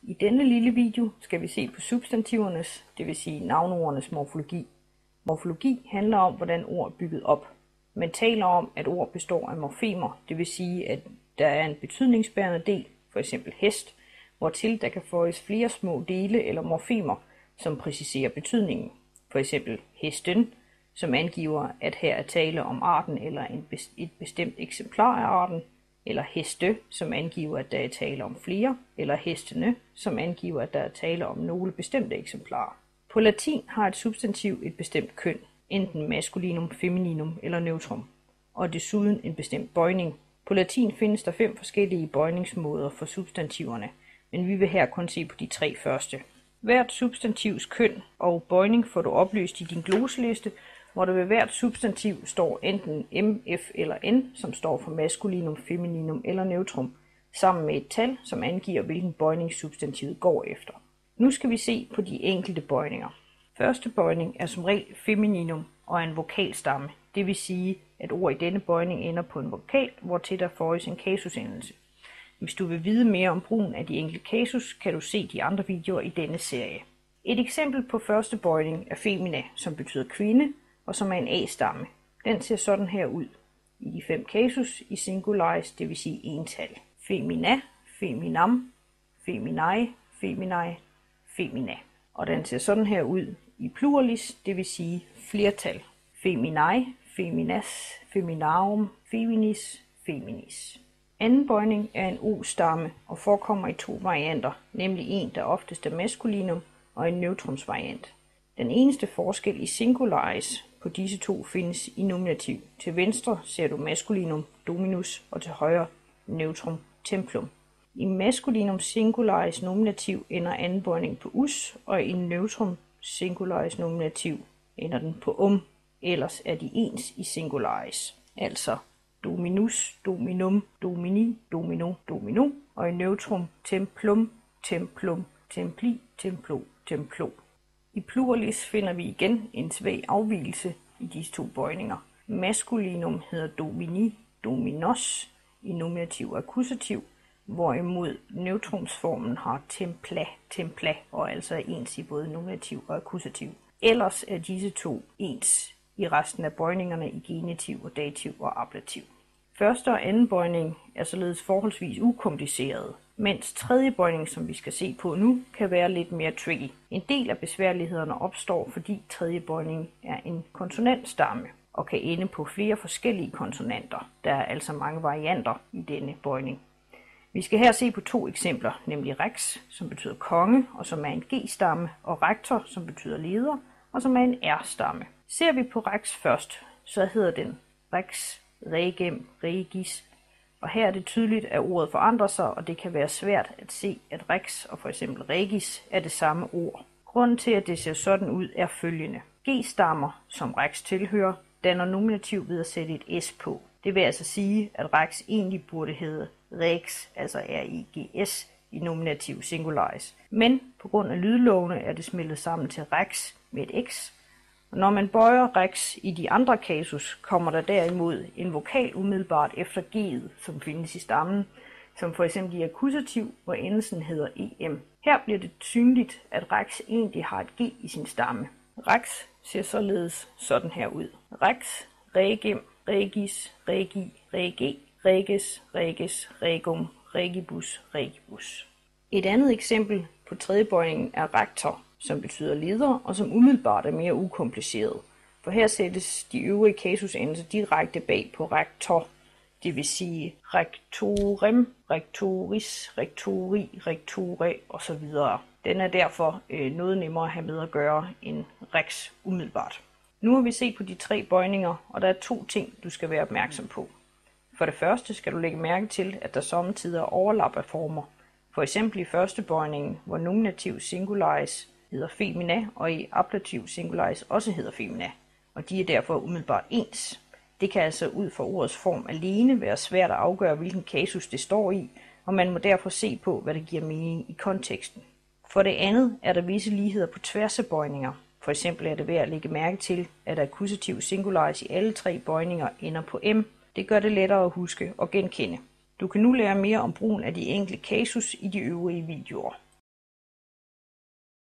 I denne lille video skal vi se på substantivernes, det vil sige navneordenes morfologi. Morfologi handler om, hvordan ord er bygget op. Man taler om, at ord består af morfemer, det vil sige, at der er en betydningsbærende del, f.eks. hest, hvortil der kan føjes flere små dele eller morfemer, som præciserer betydningen. F.eks. hesten, som angiver, at her er tale om arten eller et bestemt eksemplar af arten, eller heste, som angiver, at der er tale om flere, eller hestene, som angiver, at der er tale om nogle bestemte eksemplarer. På latin har et substantiv et bestemt køn, enten maskulinum, femininum eller neutrum, og desuden en bestemt bøjning. På latin findes der 5 forskellige bøjningsmåder for substantiverne, men vi vil her kun se på de 3 første. Hvert substantivs køn og bøjning får du oplyst i din gloseliste, hvor der ved hvert substantiv står enten M, F eller N, som står for maskulinum, femininum eller neutrum, sammen med et tal, som angiver, hvilken bøjning substantivet går efter. Nu skal vi se på de enkelte bøjninger. Første bøjning er som regel femininum og er en vokalstamme, det vil sige, at ord i denne bøjning ender på en vokal, hvortil der føjes en kasusendelse. Hvis du vil vide mere om brugen af de enkelte kasus, kan du se de andre videoer i denne serie. Et eksempel på første bøjning er femina, som betyder kvinde, og som er en A-stamme. Den ser sådan her ud i de 5 kasus i singularis, det vil sige ental. Femina, feminam, feminae, feminae, femina. Og den ser sådan her ud i pluralis, det vil sige flertal. Feminae, feminas, feminarum, feminis, feminis. Anden bøjning er en O-stamme og forekommer i 2 varianter, nemlig en, der oftest er maskulinum, og en neutrumsvariant. Den eneste forskel i singularis på disse 2 findes i nominativ. Til venstre ser du maskulinum dominus, og til højre neutrum templum. I maskulinum singularis nominativ ender anden bøjning på us, og i neutrum singularis nominativ ender den på ellers er de ens i singularis. Altså dominus, dominum, domini, domino, domino, og i neutrum templum, templum, templi, templo, templo. I pluralis finder vi igen en svag afvigelse i disse 2 bøjninger. Maskulinum hedder domini, dominos i nominativ og akkusativ, hvorimod neutrumsformen har templa, templa og altså er ens i både nominativ og akkusativ. Ellers er disse 2 ens i resten af bøjningerne i genitiv og dativ og ablativ. Første og anden bøjning er således forholdsvis ukomplicerede, mens tredje bøjning, som vi skal se på nu, kan være lidt mere tricky. En del af besværlighederne opstår, fordi tredje bøjning er en konsonantstamme og kan ende på flere forskellige konsonanter. Der er altså mange varianter i denne bøjning. Vi skal her se på 2 eksempler, nemlig rex, som betyder konge, og som er en G-stamme, og rector, som betyder leder, og som er en R-stamme. Ser vi på rex først, så hedder den rex, regem, regis, og her er det tydeligt, at ordet forandrer sig, og det kan være svært at se, at rex og f.eks. regis er det samme ord. Grunden til, at det ser sådan ud, er følgende. G-stammer, som rex tilhører, danner nominativ ved at sætte et s på. Det vil altså sige, at rex egentlig burde hedde rex, altså R-I-G-S, i nominativ singularis. Men på grund af lydlovene er det smeltet sammen til rex med et x. Og når man bøjer rex i de andre kasus, kommer der derimod en vokal umiddelbart efter g'et, som findes i stammen, som for eksempel i akkusativ, hvor endelsen hedder em. Her bliver det synligt, at rex egentlig har et g i sin stamme. Rex ser således sådan her ud. Rex, regem, regis, regi, rege, reges, reges, regum, regibus, regibus. Et andet eksempel på tredje bøjningen er rector, som betyder leder, og som umiddelbart er mere ukompliceret. For her sættes de øvrige kasusendelser direkte bag på rector, det vil sige rectorem, rectoris, rectori, rectore osv. Den er derfor noget nemmere at have med at gøre end rex umiddelbart. Nu har vi set på de 3 bøjninger, og der er 2 ting, du skal være opmærksom på. For det første skal du lægge mærke til, at der sommetider er overlap af former. For eksempel i første bøjningen, hvor nominativ singularis hedder femina, og i ablativ singularis også hedder femina, og de er derfor umiddelbart ens. Det kan altså ud fra ordets form alene være svært at afgøre, hvilken kasus det står i, og man må derfor se på, hvad der giver mening i konteksten. For det andet er der visse ligheder på tværs af bøjninger. For eksempel er det værd at lægge mærke til, at akkusativ singularis i alle 3 bøjninger ender på m. Det gør det lettere at huske og genkende. Du kan nu lære mere om brugen af de enkelte kasus i de øvrige videoer.